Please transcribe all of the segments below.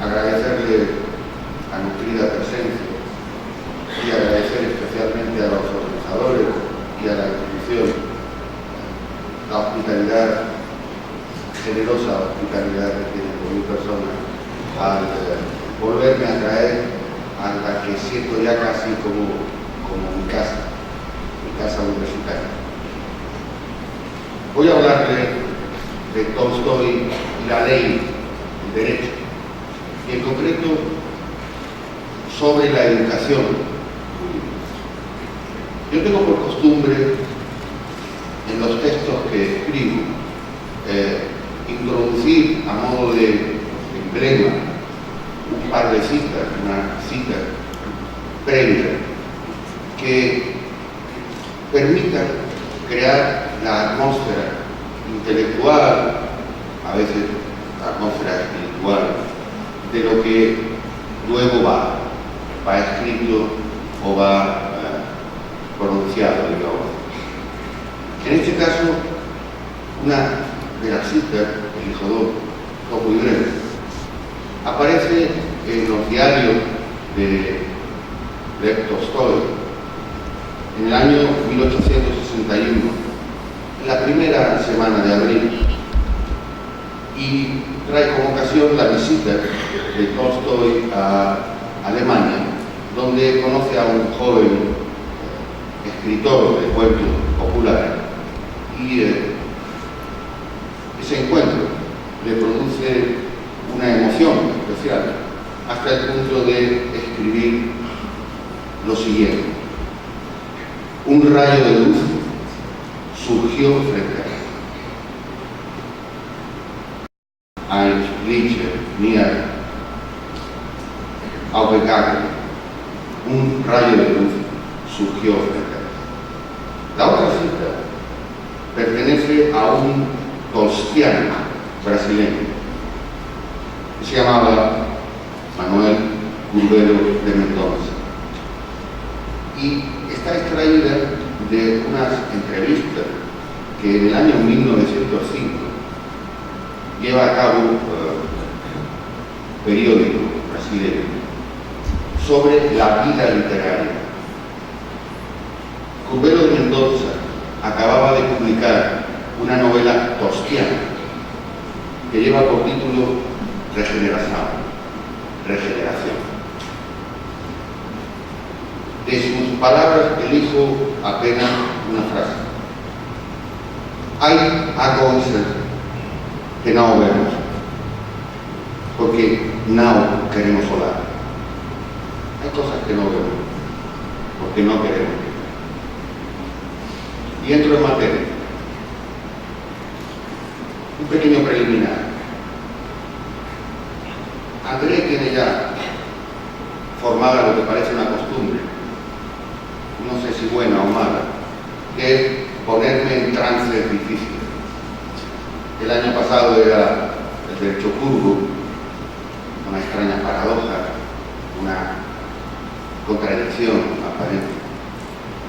agradecerle a nutrida presencia y agradecer especialmente a los organizadores y a la institución la hospitalidad, generosa hospitalidad que tienen con mi persona al volverme a traer a la que siento ya casi como mi casa universitaria. Voy a hablarle de Tolstói y la ley, el derecho, y en concreto sobre la educación. Yo tengo por costumbre, en los textos que escribo, introducir a modo de emblema un par de citas, una cita previa que permita crear la atmósfera intelectual, a veces la atmósfera espiritual, de lo que luego va escrito o va pronunciado, digamos. En este caso, una de las citas, elijo dos muy breves, aparece en los diarios de Lev Tolstói en el año 1861, en la primera semana de abril, y trae como ocasión la visita de Tolstói a Alemania, donde conoce a un joven escritor de cuentos populares, y ese encuentro le produce una emoción especial, hasta el punto de escribir lo siguiente: un rayo de luz surgió frente a él. Ein Licht mir aufgegangen. Un rayo de luz surgió frente a él. La otra cita pertenece a un tolstiano brasileño que se llamaba Manuel Curvelo de Mendonça, y está extraída de unas entrevistas que en el año 1905 lleva a cabo un periódico brasileño sobre la vida literaria. Curvelo de Mendonça acababa de publicar una novela tolstiana que lleva por título Regeneración. De sus palabras elijo apenas una frase: hay cosas que no vemos porque no queremos hablar. Hay cosas que no vemos porque no queremos. Y entro en materia. Un pequeño preliminar. André tiene ya formada lo que parece una costumbre, no sé si buena o mala, que es ponerme en trances difíciles. El año pasado era el derecho curvo, una extraña paradoja, una contradicción aparente.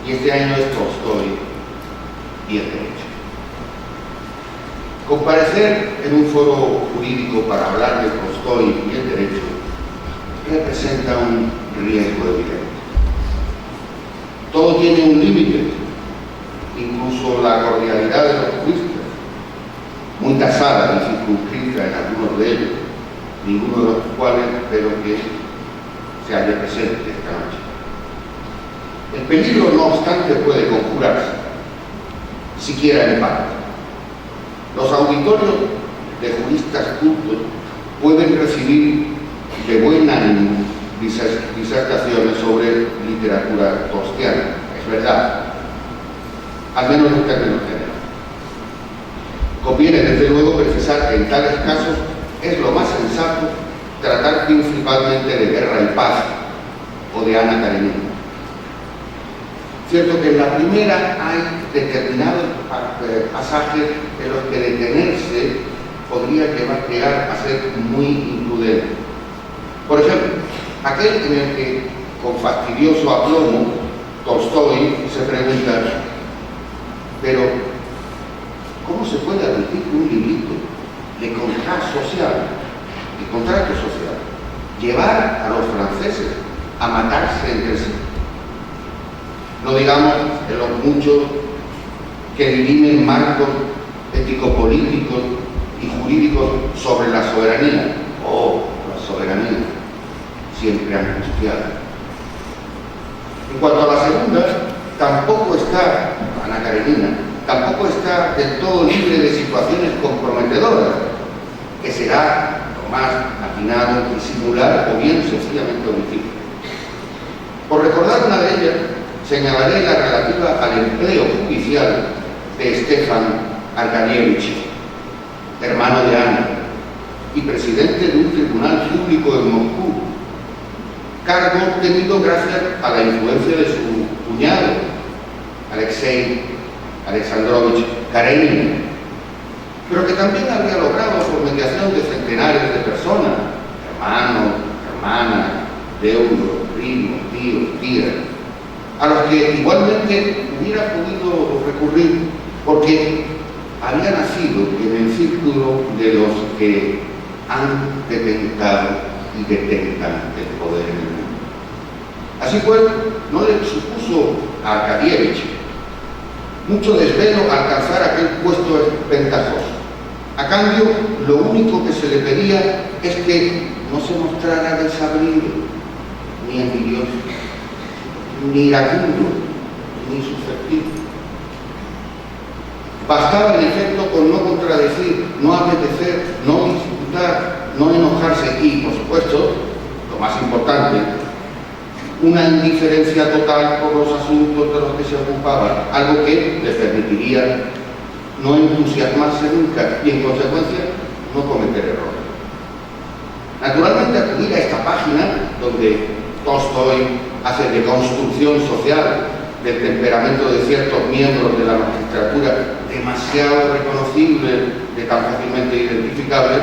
Y este año es Tolstói y el derecho. Comparecer en un foro jurídico para hablar de Tolstói y el derecho representa un riesgo evidente. Todo tiene un límite, incluso la cordialidad de los juristas, muy tasada y circunscrita en algunos de ellos, ninguno de los cuales espero que se haya presente esta noche. El peligro, no obstante, puede conjurarse, siquiera en parte. Los auditorios de juristas cultos pueden recibir de buen ánimo disertaciones sobre literatura tolstiana, es verdad, al menos en términos generales. Conviene, desde luego, precisar que en tales casos es lo más sensato tratar principalmente de Guerra y Paz o de Ana Karenina. Cierto que en la primera hay determinados pasajes en los que detenerse podría llegar a ser muy imprudente. Por ejemplo, aquel en el que, con fastidioso aplomo, Tolstói se pregunta: pero ¿cómo se puede admitir un librito de contrato social llevar a los franceses a matarse entre sí. No digamos en los muchos que dirimen marcos ético-políticos y jurídicos sobre la soberanía. Oh, la soberanía, siempre angustiada. En cuanto a la segunda, tampoco está, Ana Karenina, tampoco está del todo libre de situaciones comprometedoras, que será lo más atinado disimular o bien sencillamente omitir. Por recordar una de ellas, señalaré la relativa al empleo judicial de Stefan Arkadievich, hermano de Ana, y presidente de un tribunal público en Moscú, cargo obtenido gracias a la influencia de su cuñado, Alexei Alexandrovich Karenin, pero que también había logrado por mediación de centenares de personas, hermanos, hermanas, deudos, primos, tíos, tías, a los que igualmente hubiera podido recurrir porque había nacido en el círculo de los que han detentado y detentan el poder en el mundo. Así pues, no le supuso a Arkadievich mucho desvelo alcanzar aquel puesto ventajoso. A cambio, lo único que se le pedía es que no se mostrara desabrido, ni envidioso, ni iracundo, ni susceptible. Bastaba, en efecto, con no contradecir, no apetecer, no disputar, no enojarse y, por supuesto, lo más importante, una indiferencia total por los asuntos de los que se ocupaba, algo que le permitiría no entusiasmarse nunca y, en consecuencia, no cometer errores. Naturalmente, acudir a esta página, donde Tolstói hace de construcción social del temperamento de ciertos miembros de la magistratura demasiado reconocible, de tan fácilmente identificable,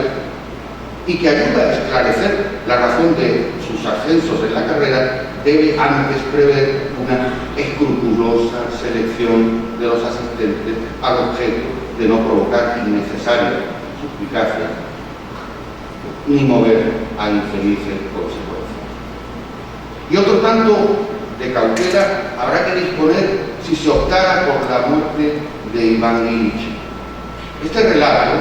y que ayuda a esclarecer la razón de sus ascensos en la carrera, debe antes prever una escrupulosa selección de los asistentes al objeto de no provocar innecesarias suspicacias ni mover a infelices consecuencias. Y otro tanto de cautela habrá que disponer si se optara por la muerte de Iván Ilich. Este relato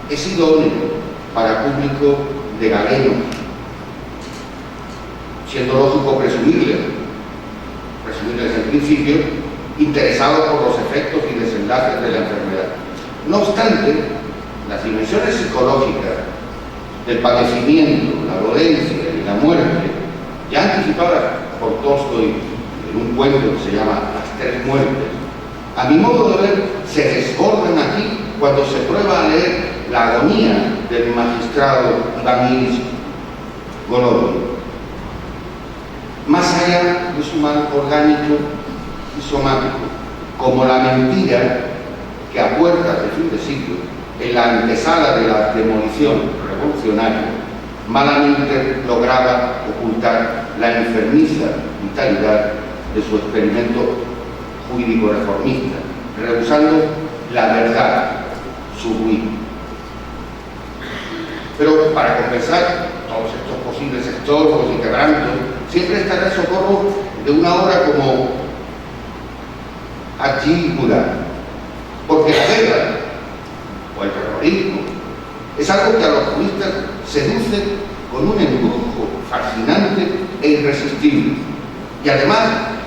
es idóneo para público de galeno, siendo lógico presumirles en principio, interesados por los efectos y desenlaces de la enfermedad. No obstante, las dimensiones psicológicas del padecimiento, la dolencia y la muerte, ya anticipadas por Tolstói en un cuento que se llama Las Tres Muertes, a mi modo de ver, se desbordan aquí cuando se prueba a leer la agonía del magistrado Iván Ilich Golovin. Más allá de su mal orgánico y somático, como la mentira que a puertas de fin de siglo, en la antesala de la demolición revolucionaria, malamente lograba ocultar la enfermiza vitalidad de su experimento jurídico reformista, rehusando la verdad, su ruina. Pero para compensar todos estos posibles estorbos y quebrantos, siempre estará el socorro de una obra como Adjipura, porque la guerra o el terrorismo es algo que a los juristas seduce con un embrujo fascinante e irresistible, y además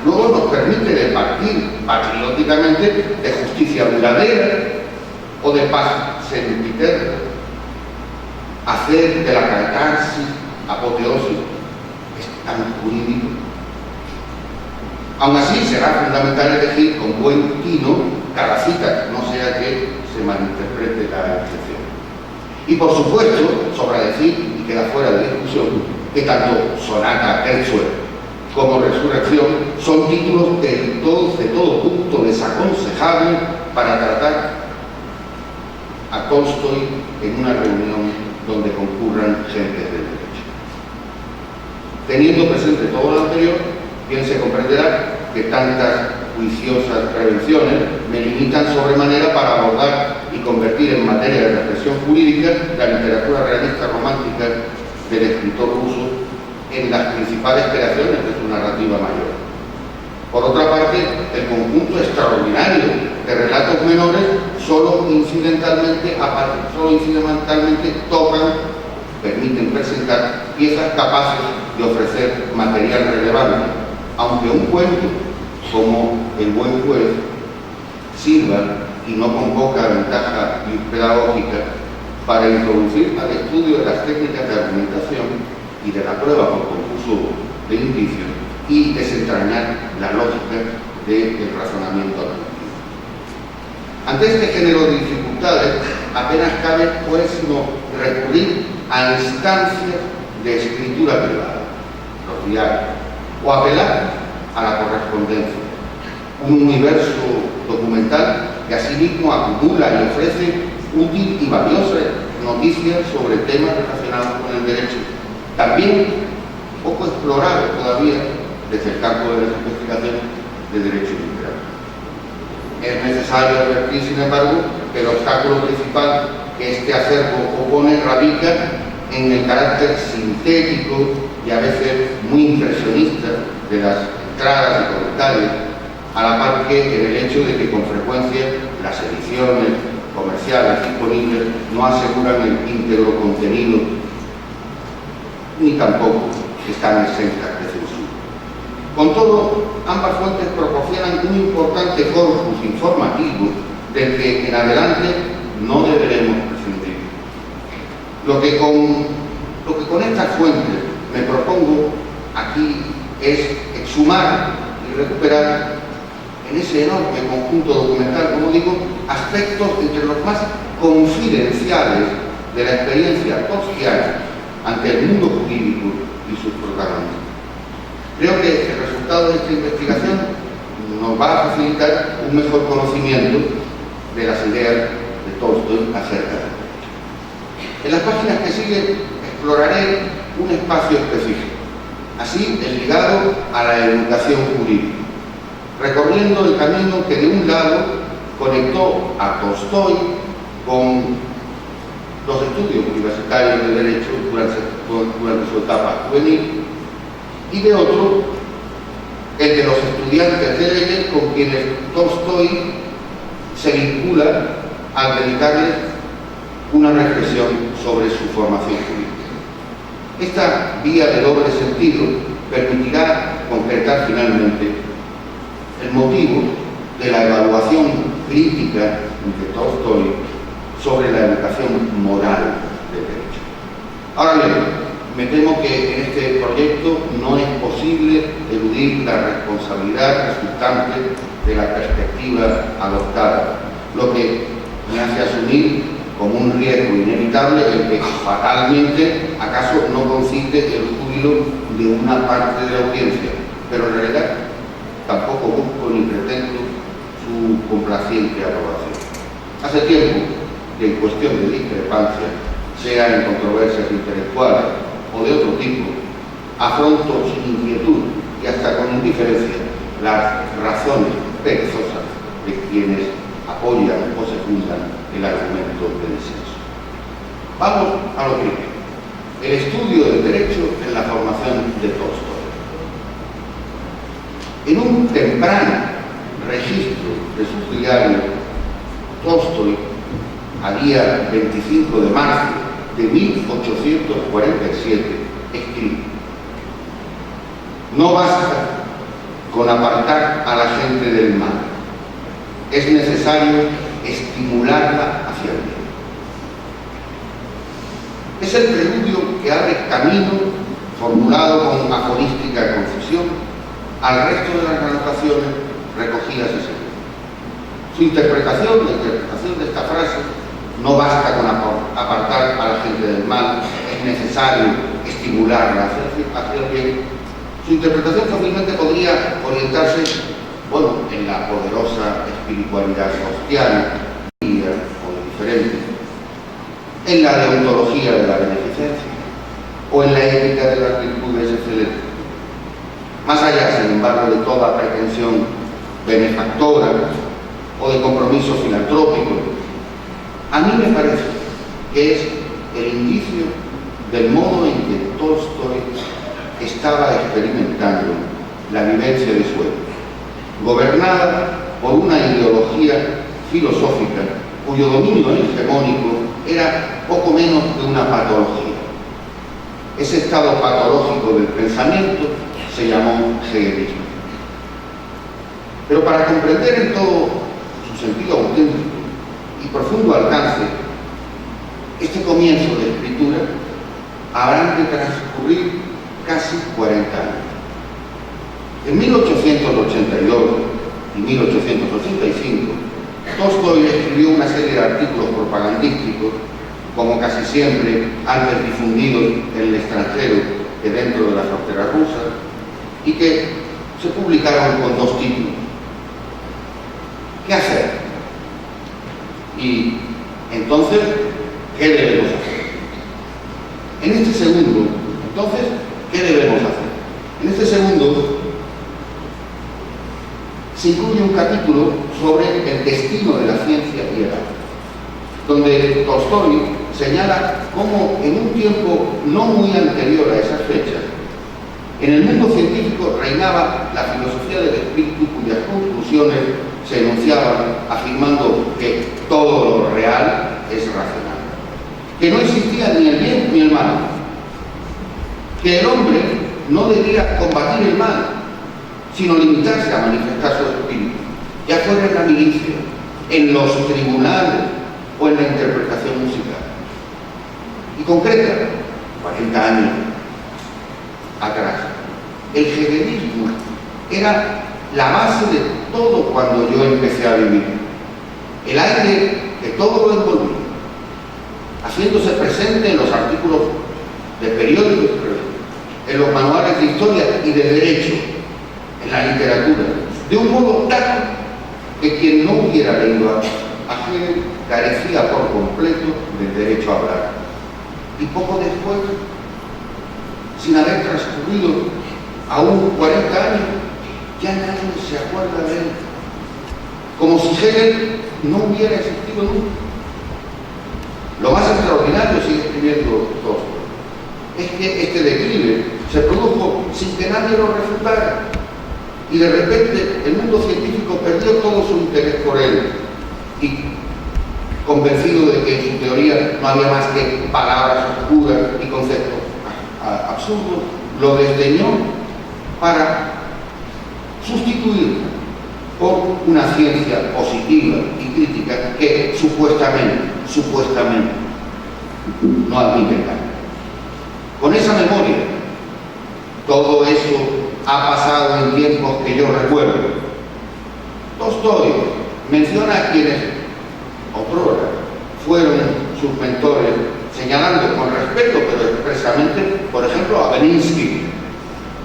luego nos permite debatir patrióticamente de justicia duradera o de paz sempiterna, hacer de la catarsis apoteósica es tan jurídico. Aún así, será fundamental elegir con buen tino cada cita, no sea que se malinterprete la excepción. Y por supuesto, sobra decir, y queda fuera de discusión, que tanto Sonata Herzog como Resurrección son títulos de todo punto desaconsejables para tratar a Tolstói en una reunión donde concurran gentes del derecho. Teniendo presente todo lo anterior, bien se comprenderá que tantas juiciosas prevenciones me limitan sobremanera para abordar y convertir en materia de reflexión jurídica la literatura realista romántica del escritor ruso en las principales creaciones de su narrativa mayor. Por otra parte, el conjunto extraordinario de relatos menores solo incidentalmente tocan, permiten presentar piezas capaces de ofrecer material relevante, aunque un cuento como El buen juez sirva y no con poca ventaja pedagógica para introducir al estudio de las técnicas de argumentación y de la prueba por concurso de indicios y desentrañar la lógica del razonamiento atractivo. Ante este género de dificultades, apenas cabe pues no recurrir a instancias de escritura privada, los diarios, o apelar a la correspondencia, un universo documental que asimismo acumula y ofrece útil y valiosas noticias sobre temas relacionados con el derecho, también poco explorado todavía desde el campo de las investigaciones de derecho literario. Es necesario advertir, sin embargo, que el obstáculo principal que este acervo opone radica en el carácter sintético y a veces muy impresionista de las entradas y comentarios, a la par que en el hecho de que con frecuencia las ediciones comerciales disponibles no aseguran el íntegro contenido ni tampoco están exentas de censura. Con todo, ambas fuentes proporcionan un importante corpus informativo del que en adelante no deberemos prescindir. Lo que con estas fuentes me propongo aquí es exhumar y recuperar en ese enorme conjunto documental, como digo, aspectos entre los más confidenciales de la experiencia tosquiana ante el mundo jurídico y sus protagonistas. Creo que el resultado de esta investigación nos va a facilitar un mejor conocimiento de las ideas de Tolstói acerca de él. En las páginas que siguen exploraré un espacio específico, así el ligado a la educación jurídica, recorriendo el camino que de un lado conectó a Tolstói con los estudios universitarios de Derecho durante su etapa juvenil, y de otro, el de los estudiantes de leyes con quienes Tolstói se vincula al dedicarles una reflexión sobre su formación jurídica. Esta vía de doble sentido permitirá concretar finalmente el motivo de la evaluación crítica de Tolstói sobre la educación moral del derecho. Ahora bien, me temo que en este proyecto no es posible eludir la responsabilidad resultante de la perspectiva adoptada, lo que me hace asumir como un riesgo inevitable el que fatalmente acaso no concite el júbilo de una parte de la audiencia, pero en realidad tampoco busco ni pretendo su complaciente aprobación. Hace tiempo que en cuestión de discrepancia, sea en controversias intelectuales o de otro tipo, afronto sin inquietud y hasta con indiferencia las razones perezosas de quienes apoyan o secundan el argumento de disenso. Vamos a lo primero, el estudio del derecho en la formación de Tolstói. En un temprano registro de su diario, Tolstói, al día 25 de marzo de 1847, escribe: no basta con apartar a la gente del mal, es necesario estimularla hacia el bien. Es el preludio que abre camino, formulado con aforística concisión, al resto de las anotaciones recogidas y seguidas. Su interpretación, la interpretación de esta frase, no basta con apartar a la gente del mal, es necesario estimularla hacia el bien. Su interpretación fácilmente podría orientarse, en la poderosa espiritualidad cristiana, o diferente, en la deontología de la beneficencia, o en la ética de las virtudes excelentes. Más allá, sin embargo, de toda pretensión benefactora o de compromiso filantrópico, a mí me parece que es el indicio del modo en que Tolstói estaba experimentando la vivencia de su época, gobernada por una ideología filosófica cuyo dominio hegemónico era poco menos que una patología. Ese estado patológico del pensamiento se llamó hegelismo. Pero para comprender en todo su sentido auténtico y profundo alcance este comienzo de escritura, habrán de transcurrir casi 40 años. En 1882 y 1885, Tolstói escribió una serie de artículos propagandísticos, como casi siempre antes difundidos en el extranjero que dentro de la frontera rusa, y que se publicaron con dos títulos: ¿qué hacer? Y entonces, ¿qué debemos hacer? En este segundo, entonces, ¿qué debemos hacer? En este segundo se incluye un capítulo sobre el destino de la ciencia y el arte, donde Tolstói señala cómo en un tiempo no muy anterior a esas fechas, en el mundo científico reinaba la filosofía del espíritu, cuyas conclusiones se enunciaban afirmando que todo lo real es racional, que no existía ni el bien ni el mal, que el hombre no debía combatir el mal, sino limitarse a manifestar su espíritu, ya fuera en la milicia, en los tribunales o en la interpretación musical. Y concreta, 40 años atrás, el hegelismo era la base de todo cuando yo empecé a vivir, el aire que todo lo envolvía, haciéndose presente en los artículos de periódicos, en los manuales de historia y de derecho, en la literatura, de un modo tal que quien no hubiera leído a Hegel carecía por completo del derecho a hablar. Y poco después, sin haber transcurrido aún 40 años, ya nadie se acuerda de él, como si Hegel no hubiera existido nunca. Lo más extraordinario, sigue escribiendo Tolstói, es que este declive se produjo sin que nadie lo refutara, y de repente el mundo científico perdió todo su interés por él, y convencido de que en su teoría no había más que palabras oscuras y conceptos absurdos, lo desdeñó para sustituirla por una ciencia positiva y crítica que supuestamente no admite engaño. Con esa memoria, todo eso ha pasado en tiempos que yo recuerdo. Tolstói menciona a quienes otrora fueron sus mentores, señalando con respeto, pero expresamente, por ejemplo, a Belinsky,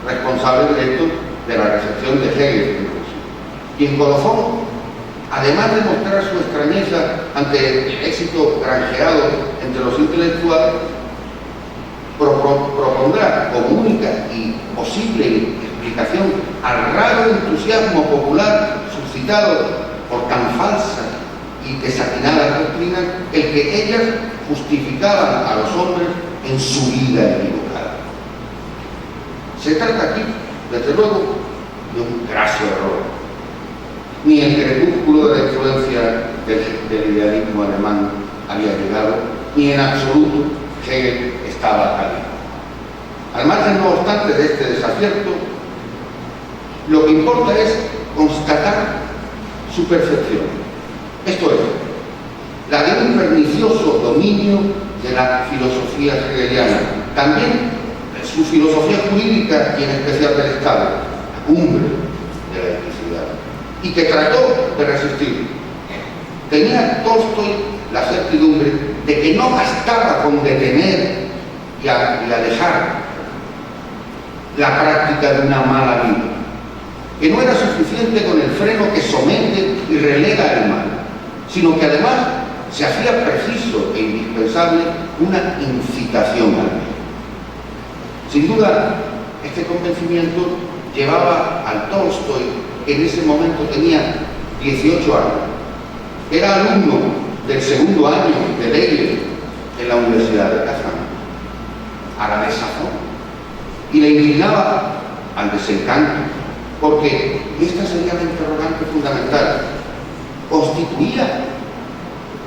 responsable directo de la recepción de Hegel en Rusia, y en colofón, además de mostrar su extrañeza ante el éxito granjeado entre los intelectuales, propondrá como única y posible explicación al raro entusiasmo popular suscitado por tan falsas y desatinadas doctrinas el que ellas justificaban a los hombres en su vida equivocada. Se trata aquí, desde luego, de un graso error. Ni el crepúsculo de la influencia del idealismo alemán había llegado, ni en absoluto Hegel estaba allí. Al margen, no obstante, de este desacierto, lo que importa es constatar su perfección. Esto es, la de un pernicioso dominio de la filosofía hegeliana, también su filosofía jurídica y en especial del Estado, la cumbre de la etnicidad, y que trató de resistir. Tenía Tolstói la certidumbre de que no bastaba con detener y alejar la práctica de una mala vida, que no era suficiente con el freno que somete y relega el mal, sino que además se hacía preciso e indispensable una incitación al bien. Sin duda, este convencimiento llevaba al Tolstói, que en ese momento tenía 18 años, era alumno del segundo año de leyes en la Universidad de Kazán, a la desazón y le inclinaba al desencanto, porque esta sería la interrogante fundamental: ¿constituía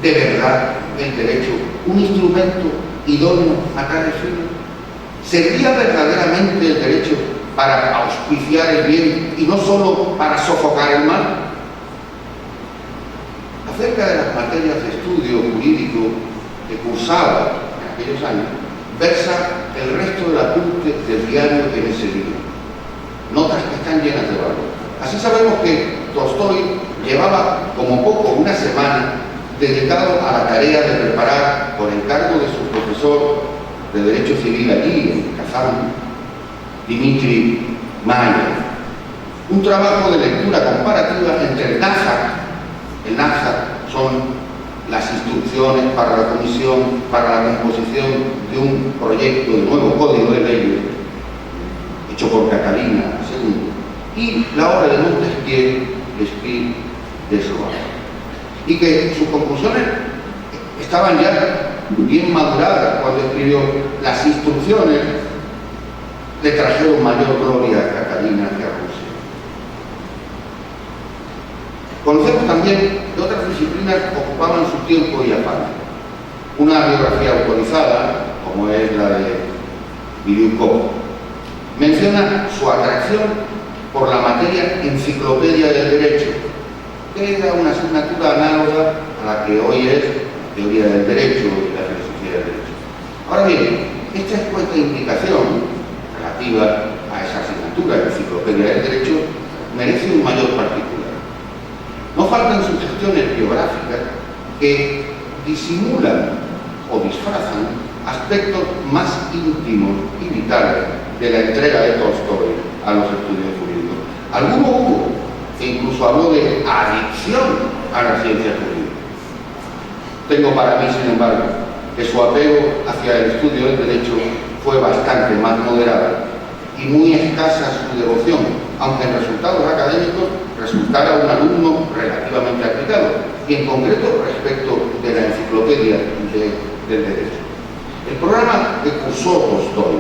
de verdad el derecho un instrumento idóneo a tales fines? ¿Servía verdaderamente el derecho para auspiciar el bien y no solo para sofocar el mal? Acerca de las materias de estudio jurídico que cursaba en aquellos años, versa el resto del apunte del diario en ese libro. Notas que están llenas de valor. Así sabemos que Tolstói llevaba como poco una semana dedicado a la tarea de preparar, por encargo de su profesor de Derecho Civil allí en Kazán, Dmitri Mayer, un trabajo de lectura comparativa entre el NAZART son las instrucciones para la comisión, para la composición de un proyecto de nuevo código de leyes hecho por Catalina II, y la obra de Montesquieu, L'Esprit de Sauvage, y que sus conclusiones estaban ya bien maduradas cuando escribió: las instrucciones le trajeron mayor gloria a Catalina que a Rusia. Conocemos también que otras disciplinas ocupaban su tiempo y afán. Una biografía autorizada, como es la de Biriukov, menciona su atracción por la materia enciclopedia del derecho, que era una asignatura análoga a la que hoy es teoría del derecho y la filosofía del derecho. Ahora bien, esta expuesta indicación relativa a esa asignatura, enciclopedia del derecho, merece un mayor particular. No faltan sugestiones biográficas que disimulan o disfrazan aspectos más íntimos y vitales de la entrega de Tolstói a los estudios jurídicos. Alguno hubo que incluso habló de adicción a la ciencia jurídica. Tengo para mí, sin embargo, que su apego hacia el estudio del derecho fue bastante más moderado y muy escasa su devoción, aunque en resultados académicos resultara un alumno relativamente aplicado, y en concreto respecto de la enciclopedia del derecho. El programa que cursó Tolstói,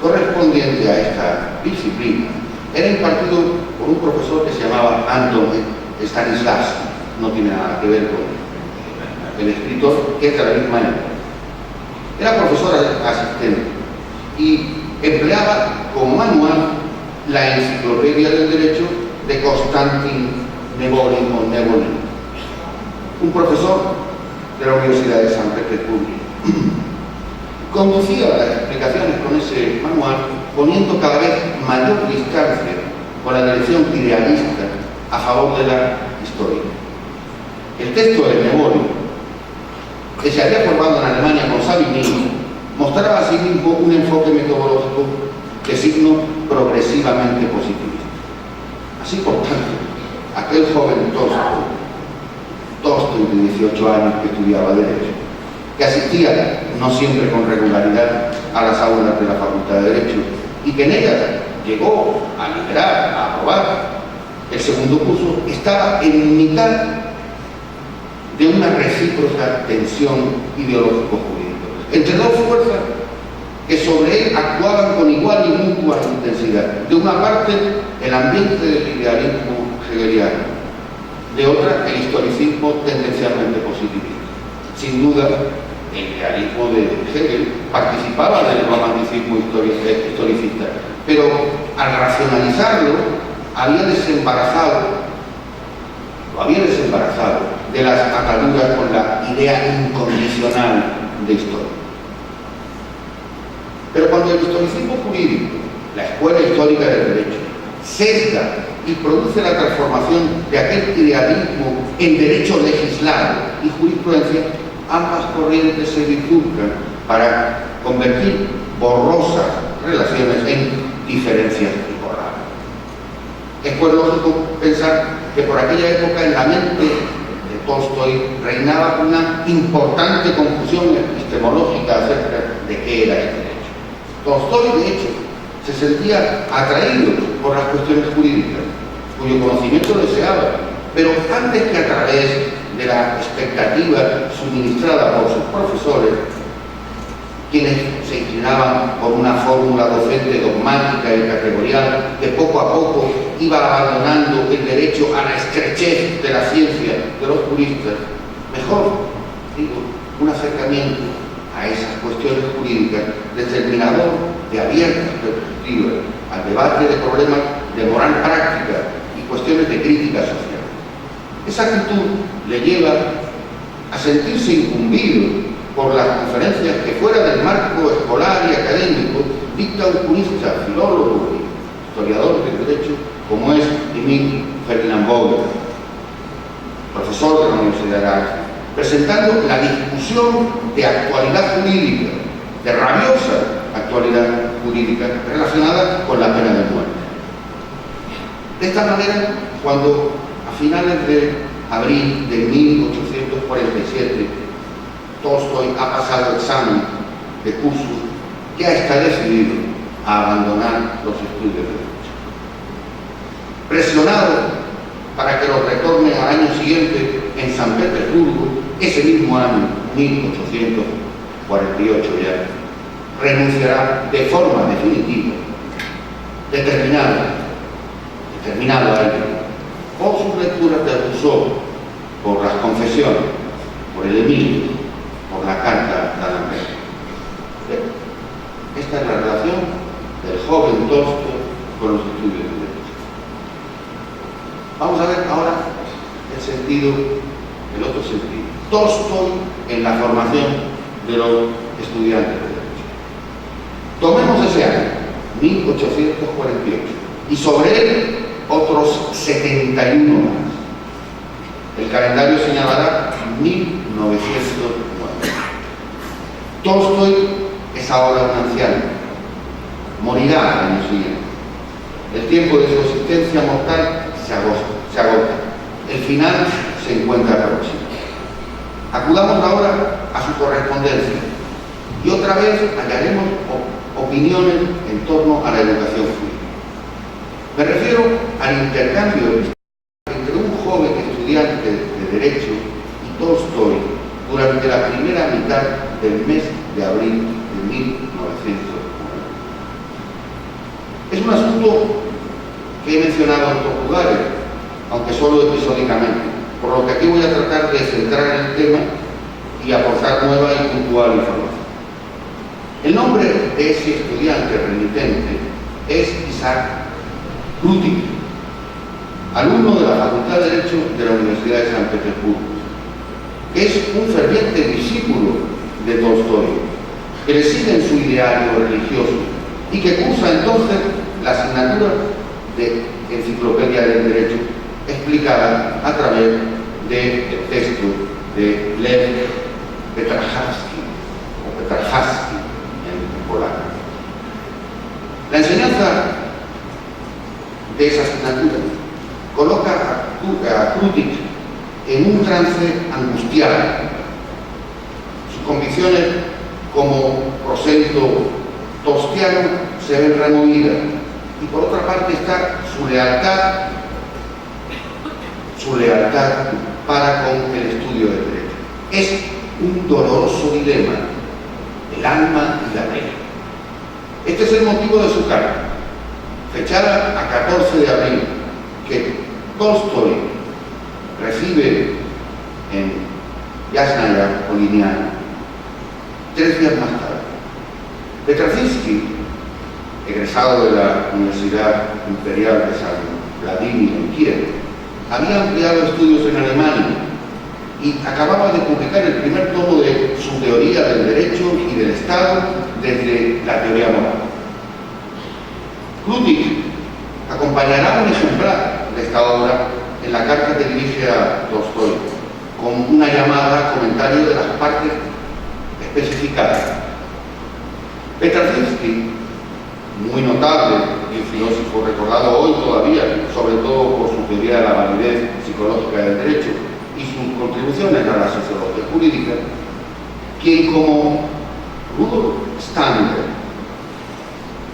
correspondiente a esta disciplina, era impartido por un profesor que se llamaba Anton Stanislavski, no tiene nada que ver con el escritor, que es de la misma época. Era profesor asistente y empleaba como manual la enciclopedia del derecho de Konstantin Nevolin o Nevolin, un profesor de la Universidad de San Petersburgo. Conducía las explicaciones con ese manual, poniendo cada vez mayor distancia con la dirección idealista a favor de la historia. El texto de Nevolin, que se había formado en Alemania con Savigny, mostraba asimismo un enfoque metodológico de signo progresivamente positivista. Así, por tanto, aquel joven Tolstói de 18 años que estudiaba Derecho, que asistía, no siempre con regularidad, a las aulas de la Facultad de Derecho y que en ellas llegó a liderar, a aprobar el segundo curso, estaba en mitad de una recíproca tensión ideológico-jurídica entre dos fuerzas que sobre él actuaban con igual y mutua intensidad. De una parte, el ambiente del idealismo hegeliano; de otra, el historicismo tendencialmente positivista. Sin duda, el idealismo de Hegel participaba del romanticismo historicista, pero al racionalizarlo lo había desembarazado de las ataduras con la idea incondicional de historia. Pero cuando el historicismo jurídico, la escuela histórica del derecho, sesga y produce la transformación de aquel idealismo en derecho legislado y jurisprudencia, ambas corrientes se bifurcan para convertir borrosas relaciones en diferencias imborrables. Es pues lógico pensar que por aquella época en la mente de Tolstói reinaba una importante confusión epistemológica acerca de qué era el derecho. Tolstói, de hecho, se sentía atraído por las cuestiones jurídicas, cuyo conocimiento deseaba, pero antes que a través de la expectativa suministrada por sus profesores, quienes se inclinaban por una fórmula docente dogmática y categorial que poco a poco iba abandonando el derecho a la estrechez de la ciencia de los juristas. Mejor, digo, un acercamiento a esas cuestiones jurídicas determinador de abiertas perspectivas al debate de problemas de moral práctica y cuestiones de crítica social. Esa actitud le lleva a sentirse incumbido por las conferencias que fuera del marco escolar y académico dicta un jurista, filólogo y historiador del derecho como es Emil Ferdinand Vogel, profesor de la Universidad de Arte, presentando la discusión de actualidad jurídica, de rabiosa actualidad jurídica relacionada con la pena de muerte. De esta manera, cuando a finales de abril de 1847 Tolstoy ha pasado examen de curso, ya está decidido a abandonar los estudios de derecho. Presionado para que los retorne al año siguiente en San Petersburgo, ese mismo año, 1848 ya, renunciará de forma definitiva, determinado a ello, por sus lecturas de Rousseau, por las confesiones, por el Emilio, por la carta de D'Alembert. Esta es la relación del joven Tolstoy con los estudios de derecho. Vamos a ver ahora el otro sentido. Tolstoy en la formación de los estudiantes de derecho. Tomemos ese año, 1848, y sobre él otros 71 más. El calendario señalará 1909. Tolstoy es ahora un anciano, morirá al año siguiente. El tiempo de su existencia mortal se agota. El final se encuentra próximo. Acudamos ahora a su correspondencia y otra vez hallaremos opiniones en torno a la educación jurídica. Me refiero al intercambio entre un joven estudiante de Derecho y Tolstoy durante la primera mitad del mes de abril de 1909. Es un asunto que he mencionado en otros lugares, aunque solo episódicamente, por lo que aquí voy a tratar de centrar en el tema y aportar nueva y puntual información. El nombre de ese estudiante remitente es Isaac Krutich, alumno de la Facultad de Derecho de la Universidad de San Petersburgo, que es un ferviente discípulo de Tolstoy, que le sigue en su ideario religioso y que cursa entonces la asignatura de Enciclopedia del Derecho explicada a través del texto de Lev Petrarchavsky o Petrarchavsky en polaco. La enseñanza de esa asignatura coloca a Krutich en un trance angustiado. Sus convicciones como prosélito tolstiano se ven removidas y por otra parte está su lealtad para con el estudio del derecho. Es un doloroso dilema, el alma y la ley. Este es el motivo de su carta, fechada a 14 de abril, que Tolstoy recibe en Yasnaya, Poliniana, 3 días más tarde. Petrazinski, egresado de la Universidad Imperial de San Vladimir en Kiev, había ampliado estudios en Alemania y acababa de publicar el primer tomo de su teoría del derecho y del Estado desde la teoría moral. Krutich acompañará un ejemplar de esta obra en la carta que dirige a Tolstoy, con una llamada comentario de las partes especificadas. Petrazinski, muy notable y un filósofo recordado hoy todavía, sobre todo por su teoría de la validez psicológica del derecho y sus contribuciones a la sociología jurídica, quien como Rudolf Steiner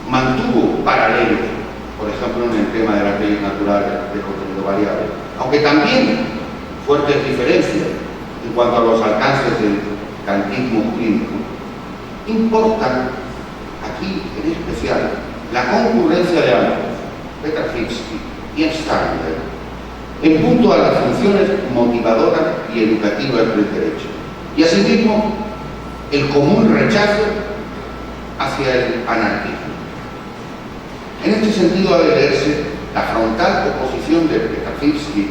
mantuvo paralelos, por ejemplo en el tema de las leyes naturales de contenido variable, aunque también fuertes diferencias en cuanto a los alcances del kantismo jurídico, importan aquí en especial la concurrencia de ambos, Petrafilski y Steinberg, en punto a las funciones motivadoras y educativas del derecho, y asimismo el común rechazo hacia el anarquismo. En este sentido ha de leerse la frontal oposición de Petrafilski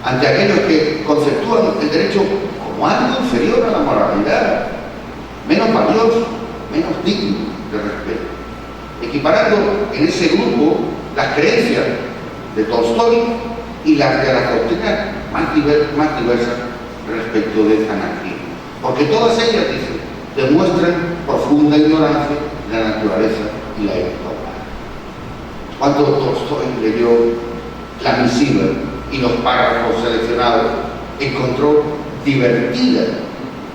ante aquellos que conceptúan el derecho como algo inferior a la moralidad, menos valioso, menos digno de respeto, equiparando en ese grupo las creencias de Tolstoy y las de las doctrinas más diversas respecto del anarquismo, porque todas ellas, dicen, demuestran profunda ignorancia de la naturaleza y la ética humana. Cuando Tolstoy leyó la misiva y los párrafos seleccionados, encontró divertida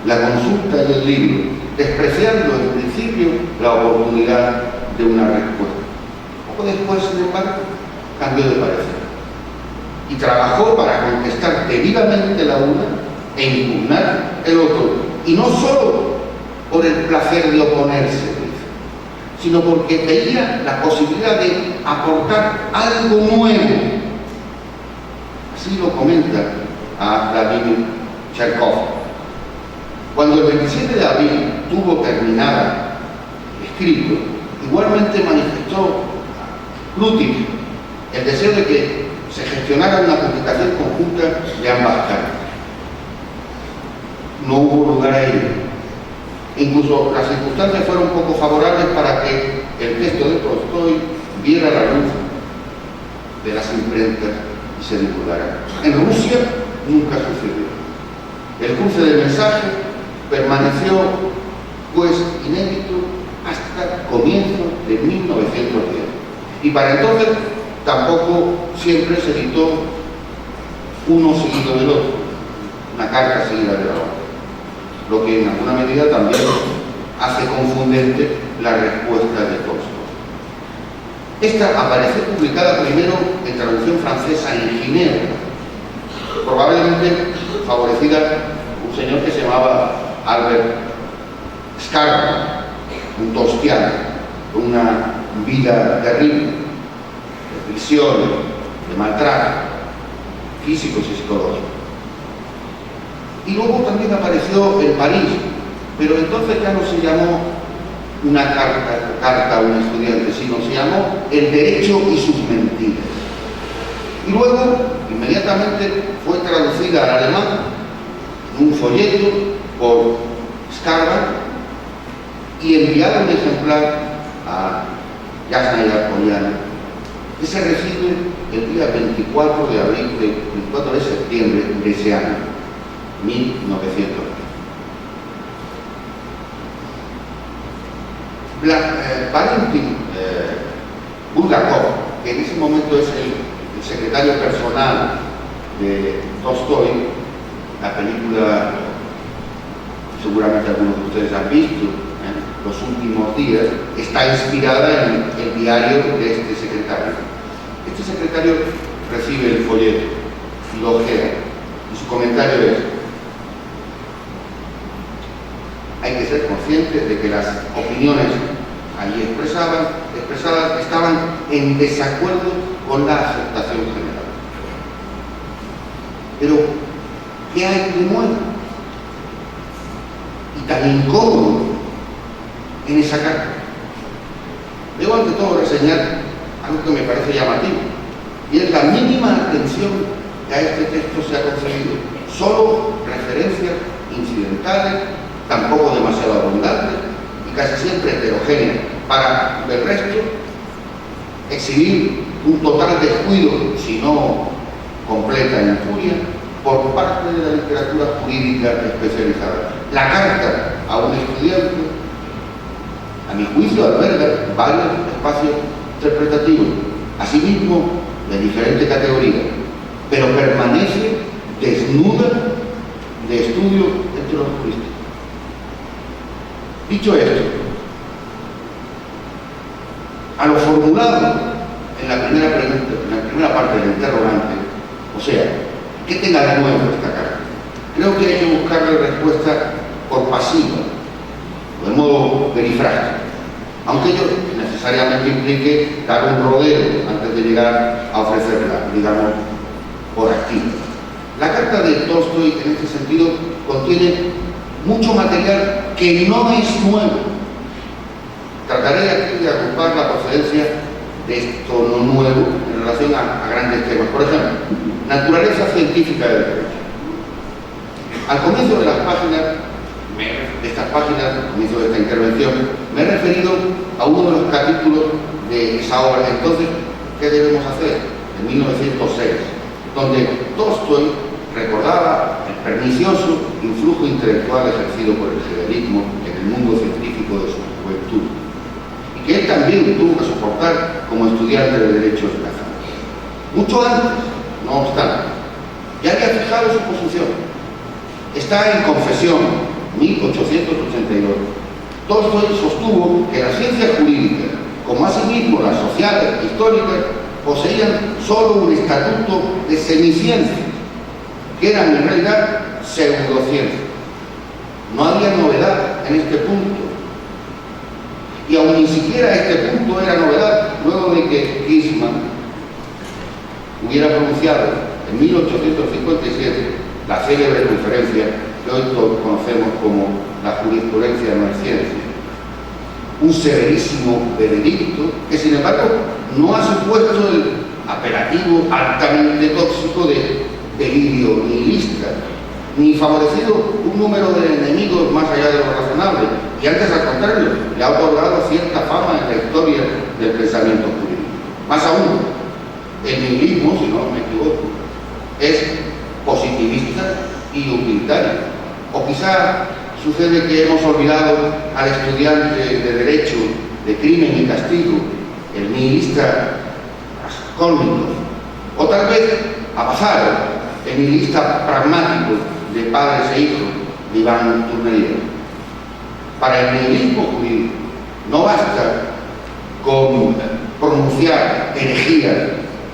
la consulta del libro, despreciando en principio la oportunidad de una respuesta. Poco después, sin embargo, cambió de parecer y trabajó para contestar debidamente la una e impugnar el otro, y no solo por el placer de oponerse, sino porque veía la posibilidad de aportar algo nuevo. Así lo comenta a Vladimir Cherkov. Cuando el 27 de abril tuvo terminada el escrito, igualmente manifestó Klutik el deseo de que se gestionara una publicación conjunta de ambas cartas. No hubo lugar a ello. Incluso las circunstancias fueron poco favorables para que el texto de Tolstoy viera la luz de las imprentas y se divulgara. En Rusia nunca sucedió. El cruce de mensajes permaneció, pues, inédito hasta comienzos de 1910. Y para entonces tampoco siempre se editó uno seguido del otro, una carta seguida de la otra, lo que en alguna medida también hace confundente la respuesta de Tolstoy. Esta apareció publicada primero en traducción francesa en Ginebra, probablemente favorecida por un señor que se llamaba Albert Scarpa, un tolstiano, con una vida terrible, de prisiones, de maltrato, físicos y psicológicos. Y luego también apareció en París, pero entonces ya no se llamó una carta a un estudiante, sino se llamó El derecho y sus mentiras. Y luego, inmediatamente, fue traducida al alemán en un folleto por Scarba y enviado un ejemplar a Yasna y Arpoliano, que se recibe el día 24 de abril, 24 de septiembre de ese año, 1900. Valentin Bulgakov, que en ese momento es el secretario personal de Tolstoy, la película seguramente algunos de ustedes han visto, Los últimos días, está inspirada en el diario de este secretario. Este secretario recibe el folleto y lo ojea, y su comentario es: hay que ser conscientes de que las opiniones allí expresadas estaban en desacuerdo con la aceptación general. Pero, ¿qué hay de nuevo y tan incómodo en esa carta? Debo ante todo reseñar algo que me parece llamativo, y es la mínima atención que a este texto se ha concedido. Solo referencias incidentales, tampoco demasiado abundantes y casi siempre heterogéneas, para del resto exhibir un total descuido, si no completa infuria, por parte de la literatura jurídica especializada. La carta a un estudiante, a mi juicio, alberga varios espacios interpretativos, asimismo de diferente categoría, pero permanece desnuda de estudio entre los juristas. Dicho esto, a lo formulado en la primera pregunta, en la primera parte del interrogante, o sea, ¿qué tenga de nuevo esta carta? Creo que hay que buscarle respuesta por pasiva, o de modo perifrágico. aunque ello necesariamente implique dar un rodeo antes de llegar a ofrecerla, digamos, por activa. La carta de Tolstói, en este sentido, contiene mucho material que no es nuevo. Trataré aquí de agrupar la procedencia de esto no nuevo en relación a grandes temas. Por ejemplo, naturaleza científica del derecho. Al comienzo de las páginas, al comienzo de esta intervención, me he referido a uno de los capítulos de esa obra. Entonces, ¿qué debemos hacer? En 1906, donde Tolstói recordaba el pernicioso influjo intelectual ejercido por el hegelianismo en el mundo científico de su juventud, y que él también tuvo que soportar como estudiante de Derecho desplazado. Mucho antes, no obstante, ya había fijado su posición. Está en Confesión, 1882. Tolstói sostuvo que las ciencias jurídicas, como asimismo las sociales e históricas, poseían solo un estatuto de semiciencia, que eran en realidad pseudociencias. No había novedad en este punto, y aún ni siquiera este punto era novedad luego de que Eastman hubiera pronunciado en 1857 la célebre conferencia que hoy todos conocemos como la jurisprudencia no es ciencia, un severísimo veredicto que, sin embargo, no ha supuesto el apelativo altamente tóxico de delirio nihilista, ni favorecido un número de enemigos más allá de lo razonable, y antes, al contrario, le ha otorgado cierta fama en la historia del pensamiento jurídico. Más aún, el nihilismo, si no me equivoco, es positivista y utilitario. O quizá sucede que hemos olvidado al estudiante de Derecho, de Crimen y Castigo, el nihilista Raskolnikov, o tal vez a Pasaro, el nihilista pragmático de Padres e Hijos, de Iván Turnería. Para el nihilismo jurídico no basta con pronunciar herejías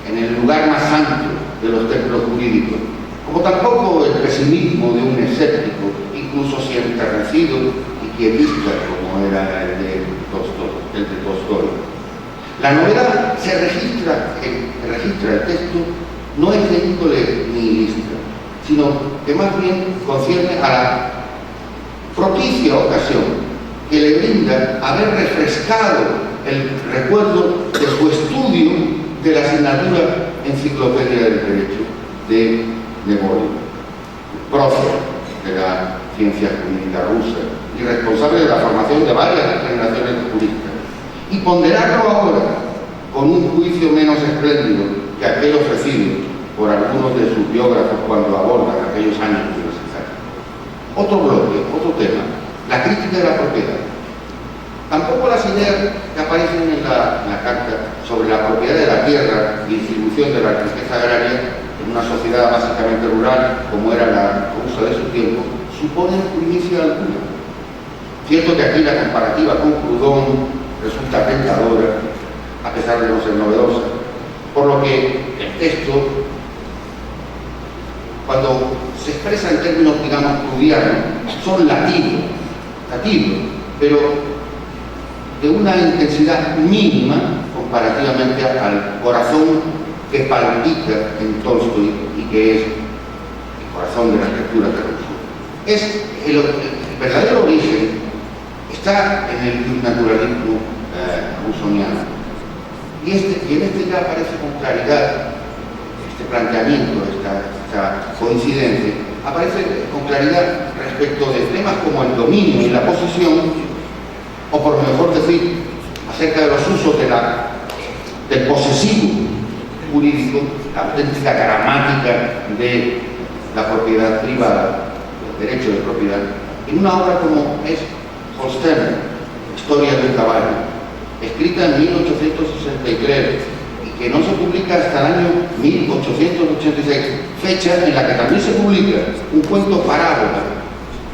en el lugar más santo de los templos jurídicos, como tampoco el pesimismo de un escéptico, incluso si enternecido y quietista como era el de Tolstói. La novedad se registra el texto no es de índole nihilista, sino que más bien concierne a la propicia ocasión que le brinda haber refrescado el recuerdo de su estudio de la asignatura Enciclopedia del Derecho de Neboli, prócer de la ciencia jurídica rusa y responsable de la formación de varias generaciones de juristas, y ponderarlo ahora con un juicio menos espléndido que aquel ofrecido por algunos de sus biógrafos cuando abordan aquellos años universitarios. Otro bloque, otro tema, la crítica de la propiedad. Tampoco las ideas que aparecen en la carta sobre la propiedad de la tierra y distribución de la riqueza agraria en una sociedad básicamente rural como era la rusa de su tiempo, suponen primicia alguna. Cierto que aquí la comparativa con Proudhon resulta tentadora, a pesar de no ser novedosa, por lo que el texto, cuando se expresa en términos, digamos, prudianos, son latinos, pero de una intensidad mínima comparativamente al corazón que palpita en Tolstói y que es el corazón de la escritura que resuelve. El verdadero origen está en el naturalismo rusoniano. Y en este ya aparece con claridad este planteamiento, esta coincidencia, aparece con claridad respecto de temas como el dominio y la posesión, o por mejor decir, acerca de los usos del posesivo jurídico, la auténtica gramática de la propiedad privada, el derecho de propiedad, en una obra como es Holstein, Historia del caballo, escrita en 1863 y que no se publica hasta el año 1886, fecha en la que también se publica un cuento parábola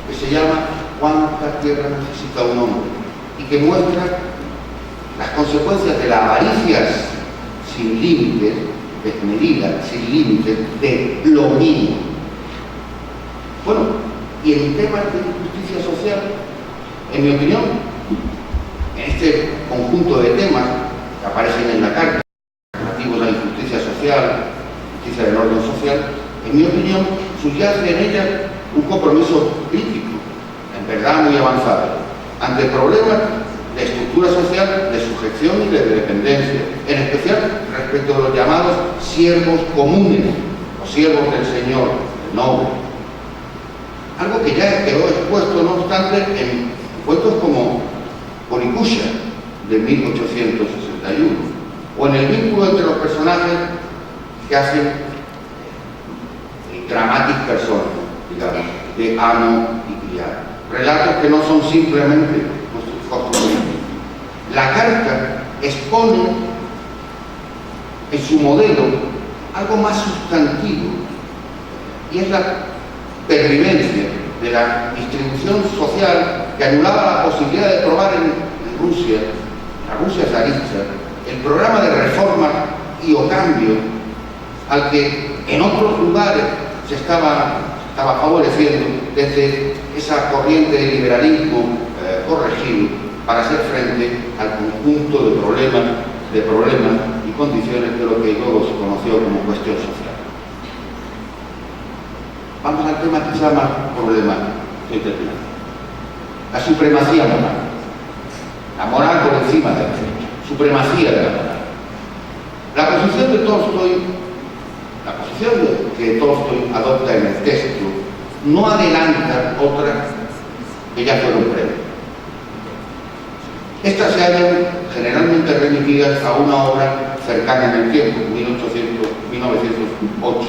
que se llama ¿Cuánta tierra necesita un hombre?, y que muestra las consecuencias de la avaricia sin límites, desmedida, sin límites, de lo mínimo. Bueno, y en temas de justicia social, en mi opinión, en este conjunto de temas que aparecen en la carta, relativos a la injusticia social, justicia del orden social, en mi opinión, subyace en ella un compromiso crítico, en verdad muy avanzado, ante problemas de estructura social, de sujeción y de dependencia, en especial respecto a los llamados siervos comunes, o siervos del Señor, el noble. Algo que ya quedó expuesto, no obstante, en cuentos como Boricucha, de 1861, o en el vínculo entre los personajes que hacen dramatic personas, digamos, de amo y criado. Relatos que no son simplemente costumbres. La carta expone en su modelo algo más sustantivo, y es la pervivencia de la distribución social que anulaba la posibilidad de probar en Rusia, la Rusia zarista, el programa de reforma y o cambio al que en otros lugares se estaba favoreciendo desde esa corriente de liberalismo corregido para hacer frente al conjunto de problemas y condiciones de lo que luego se conoció como cuestión social. Vamos al tema quizá más problemático, estoy terminando. La supremacía moral. La moral por encima de la derecha. Supremacía de la moral. La posición de Tolstoy, que Tolstoy adopta en el texto, no adelanta otras que ya fueron previas. Estas se hallan generalmente remitidas a una obra cercana en el tiempo, 1908.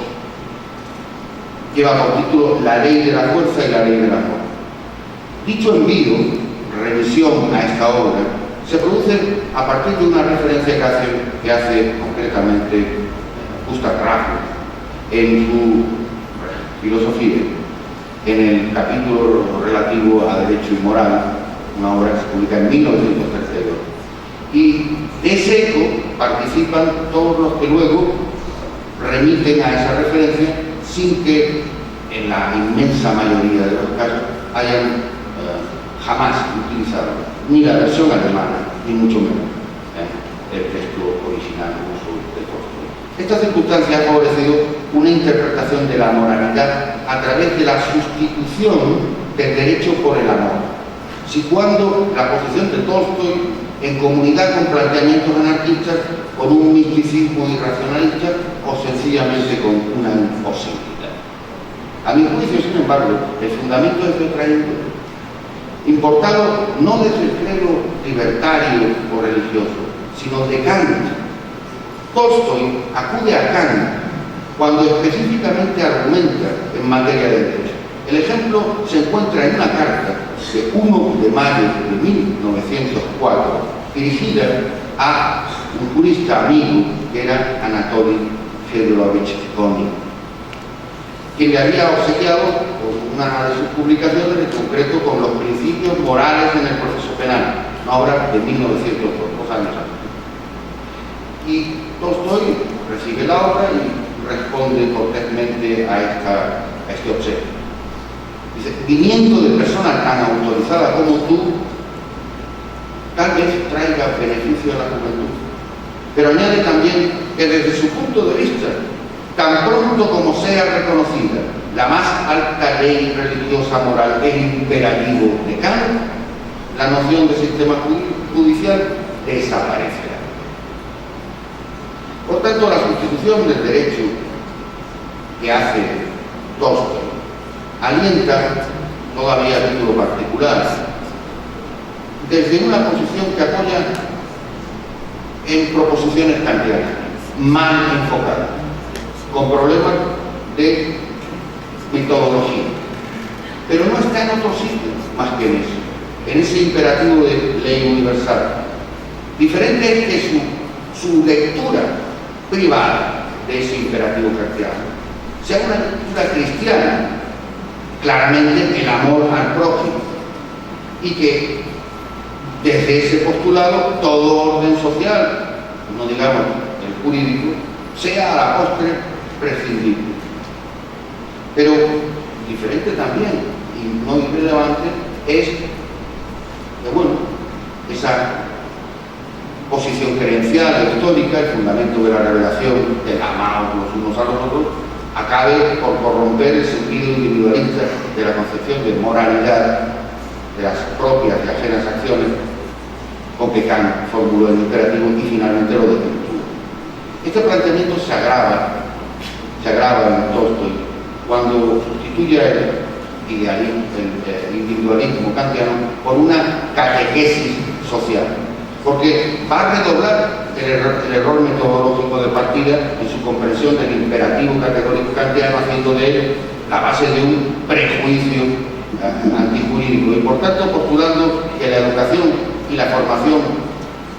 Lleva por título La ley de la fuerza y la ley del amor. Dicho envío, revisión a esta obra, se produce a partir de una referencia que hace concretamente Gustav Rahler en su filosofía, en el capítulo relativo a Derecho y Moral, una obra que se publica en 1932. Y de ese eco participan todos los que luego remiten a esa referencia sin que en la inmensa mayoría de los casos hayan jamás utilizado ni la versión alemana, ni mucho menos el texto original de Tolstoy. Esta circunstancia ha favorecido una interpretación de la moralidad a través de la sustitución del derecho por el amor, situando la posición de Tolstoy en comunidad con planteamientos anarquistas, con un misticismo irracionalista o sencillamente con una imposibilidad. A mi juicio, sin embargo, el fundamento es de otra índole, importado no desde el credo libertario o religioso, sino de Kant. Tolstoy acude a Kant cuando específicamente argumenta en materia de derecho. El ejemplo se encuentra en una carta de 1 de mayo de 1904, dirigida a un jurista amigo que era Anatoly Fedorovich Konin, quien le había obsequiado una de sus publicaciones, en concreto con los principios morales en el proceso penal, una obra de 1902, 2 años antes. Y Tolstoy recibe la obra y responde cortésmente a este obsequio. Dice: viniendo de persona tan autorizada como tú, tal vez traiga beneficio a la juventud. Pero añade también que desde su punto de vista, tan pronto como sea reconocida la más alta ley religiosa moral, el imperativo de Kant, la noción de sistema judicial desaparecerá. Por tanto, la sustitución del derecho que hace Tolstoy alienta, todavía a título particular, desde una posición que apoya en proposiciones kantianas, mal enfocadas, con problemas de metodología. Pero no está en otro sitio más que en ese imperativo de ley universal. Diferente es que su lectura privada de ese imperativo kantiano sea una lectura cristiana, claramente el amor al prójimo, y que desde ese postulado todo orden social, no digamos el jurídico, sea a la postre prescindible. Pero diferente también, y no irrelevante, es que, bueno, esa posición creencial o histórica, el fundamento de la revelación de la amados los unos a los otros, acabe por corromper el sentido individualista de la concepción de moralidad de las propias y ajenas acciones con que Kant formuló el imperativo y finalmente lo desvirtúa. Este planteamiento se agrava en Tolstói cuando sustituye el individualismo kantiano por una catequesis social, porque va a redoblar el error metodológico de partida en su comprensión del imperativo categórico kantiano, haciendo de él la base de un prejuicio antijurídico y por tanto postulando que la educación y la formación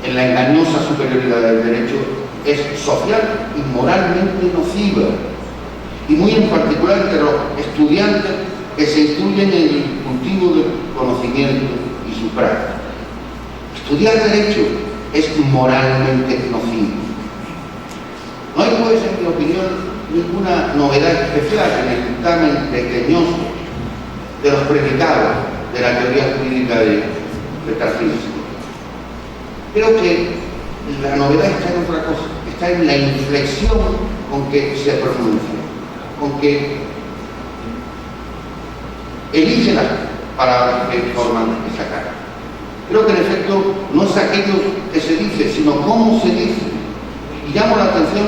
en la engañosa superioridad del derecho es social y moralmente nociva, y muy en particular entre los estudiantes que se instruyen en el cultivo del conocimiento y su práctica. Estudiar derecho es moralmente nocivo. No hay, pues, en mi opinión, ninguna novedad especial en el dictamen desdeñoso de los predicados de la teoría jurídica de Tarzinski. Creo que la novedad está en otra cosa, está en la inflexión con que se pronuncia, con que elige las palabras que forman esa carta. Creo que en efecto no es aquello que se dice, sino cómo se dice. Y llamo la atención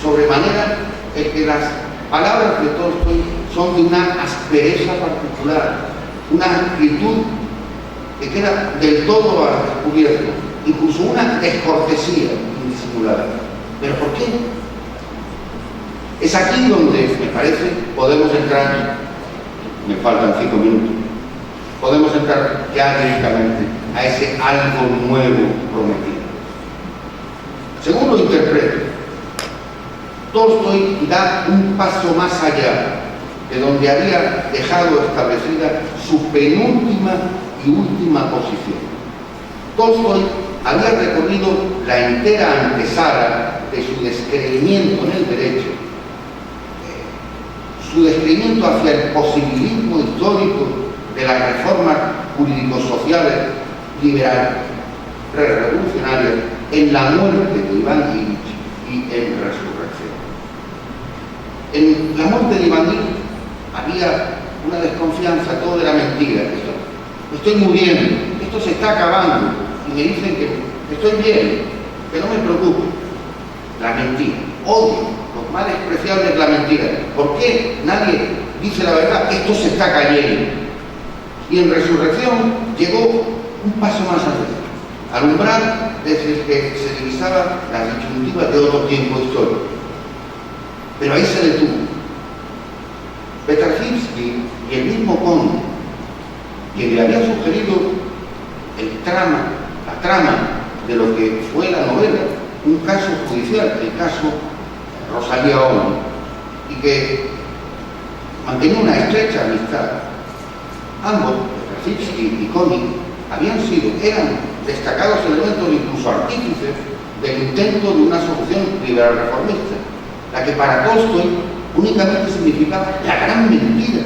sobremanera el que las palabras de Tolstói son de una aspereza particular, una actitud que queda del todo al descubierto, incluso una descortesía indisimulada. ¿Pero por qué? Es aquí donde, me parece, podemos entrar, me faltan 5 minutos, podemos entrar ya directamente a ese algo nuevo prometido. Según lo interpreto, Tolstói da un paso más allá de donde había dejado establecida su penúltima y última posición. Tolstói había recorrido la entera antesala de su descreimiento en el derecho, su descreimiento hacia el posibilismo histórico de las reformas jurídico-sociales liberales, revolucionarias, en la muerte de Iván Ilich y en Resurrección. En la muerte de Iván Ilich había una desconfianza, todo era mentira. Estoy muriendo, esto se está acabando, y me dicen que estoy bien, que no me preocupe. La mentira, odio, lo más despreciable es la mentira. ¿Por qué nadie dice la verdad? Esto se está cayendo. Y en Resurrección llegó un paso más allá, al umbral desde el que se divisaba las disyuntivas de otro tiempo histórico. Pero ahí se detuvo. Tarzinski y el mismo Conde, quien le había sugerido la trama de lo que fue la novela, un caso judicial, el caso Rosalía Olmo, y que mantenía una estrecha amistad. Ambos, Tarzinski y Koenig, eran destacados elementos, incluso artífices, del intento de una solución liberal reformista, la que para Tolstói únicamente significaba la gran mentira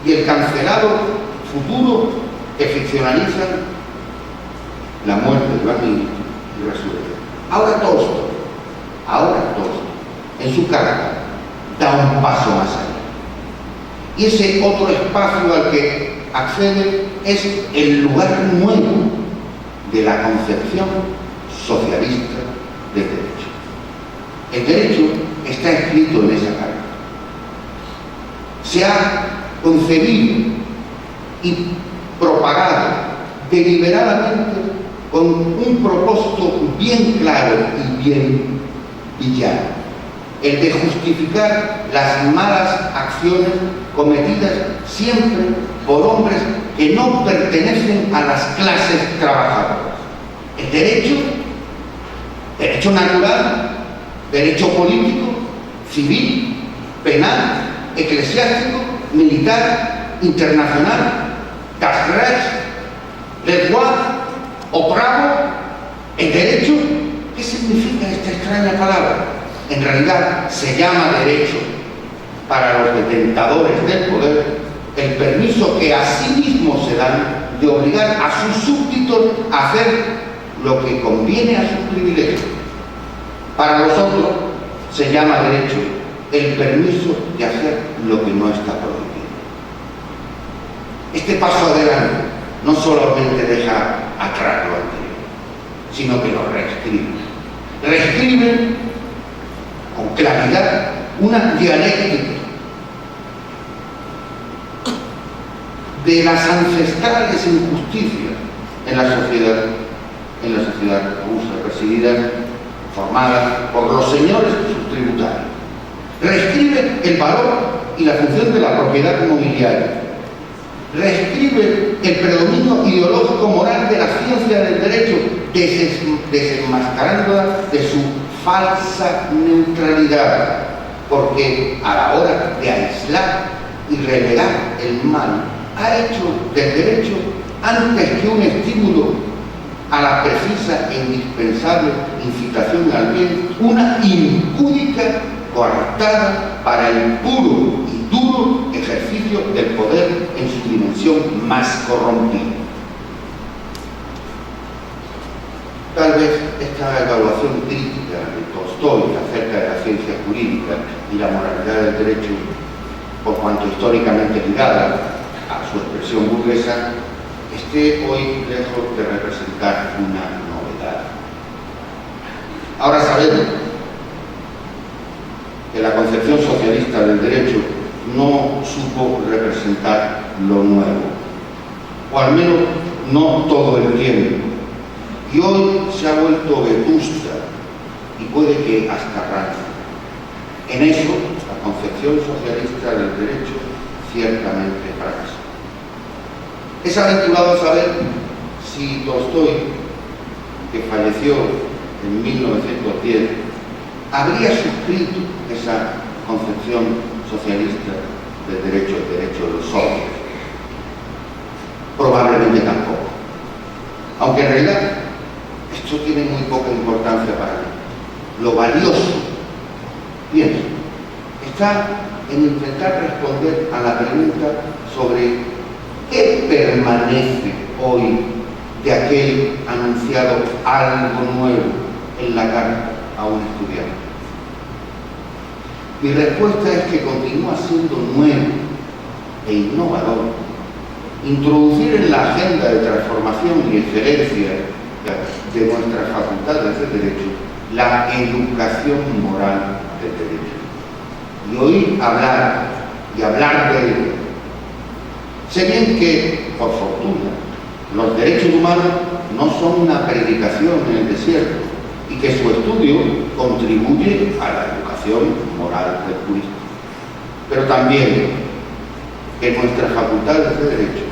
y el cancelado futuro que ficcionaliza la muerte de Iván Ilich y Resurrección. Ahora Tolstói, en su carta, da un paso más allá. Y ese otro espacio al que accede es el lugar nuevo de la concepción socialista del derecho. El derecho está escrito en esa carta. Se ha concebido y propagado deliberadamente con un propósito bien claro y bien villano, el de justificar las malas acciones cometidas siempre por hombres que no pertenecen a las clases trabajadoras. El derecho natural, derecho político, civil, penal, eclesiástico, militar, internacional, das Recht, le droit o bravo, el derecho. ¿Qué significa esta extraña palabra? En realidad se llama derecho para los detentadores del poder el permiso que a sí mismos se dan de obligar a sus súbditos a hacer lo que conviene a sus privilegios. Para los otros se llama derecho el permiso de hacer lo que no está prohibido. Este paso adelante no solamente deja atrás lo anterior, sino que lo reescribe. Reescribe con claridad una dialéctica de las ancestrales injusticias en la sociedad rusa, presidida, formada por los señores y sus tributarios. Reescribe el valor y la función de la propiedad mobiliaria. Reescribe el predominio ideológico moral de la ciencia del derecho, desenmascarándola de su falsa neutralidad, porque a la hora de aislar y relegar el mal, ha hecho del derecho, antes que un estímulo a la precisa e indispensable incitación al bien, una impúdica coartada para el puro y duro ejercicio del poder en su dimensión más corrompida. Tal vez esta evaluación crítica de Tolstói acerca de la ciencia jurídica y la moralidad del derecho, por cuanto históricamente ligada a su expresión burguesa, esté hoy lejos de representar una novedad. Ahora sabemos que la concepción socialista del derecho no supo representar lo nuevo, o al menos no todo el tiempo, y hoy se ha vuelto vetusta y puede que hasta rancia. En eso, la concepción socialista del derecho ciertamente fracasó. Es aventurado saber si Tolstói, que falleció en 1910, habría suscrito esa concepción socialista del derecho, el derecho de los hombres. Probablemente tampoco. Aunque en realidad esto tiene muy poca importancia para mí. Lo valioso, pienso, está en intentar responder a la pregunta sobre qué permanece hoy de aquel anunciado algo nuevo en la carta a un estudiante. Mi respuesta es que continúa siendo nuevo e innovador introducir en la agenda de transformación y excelencia de nuestras facultades de derecho la educación moral del derecho. Y oír hablar y hablar de ello. Sé bien que, por fortuna, los derechos humanos no son una predicación en el desierto y que su estudio contribuye a la educación moral del jurista. Pero también que en nuestras facultades de derecho,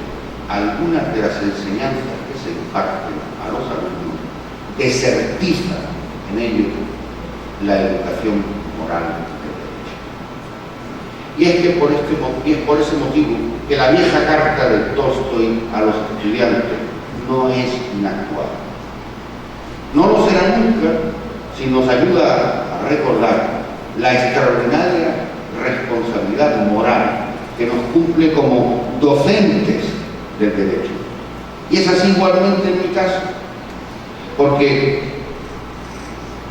algunas de las enseñanzas que se imparten a los alumnos desertizan en ellos la educación moral del derecho. Y es que por ese motivo que la vieja carta de Tolstói a los estudiantes no es inactual. No lo será nunca si nos ayuda a recordar la extraordinaria responsabilidad moral que nos cumple como docentes del derecho. Y es así igualmente en mi caso, porque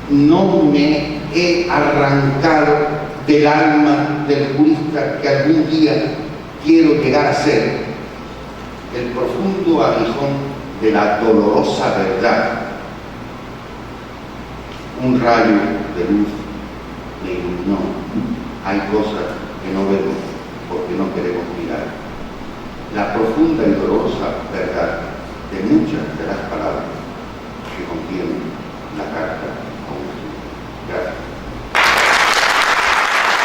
no me he arrancado del alma del jurista que algún día quiero llegar a ser, el profundo aguijón de la dolorosa verdad. Un rayo de luz me iluminó. Hay cosas que no vemos porque no queremos mirar. La profunda y dolorosa verdad de muchas de las palabras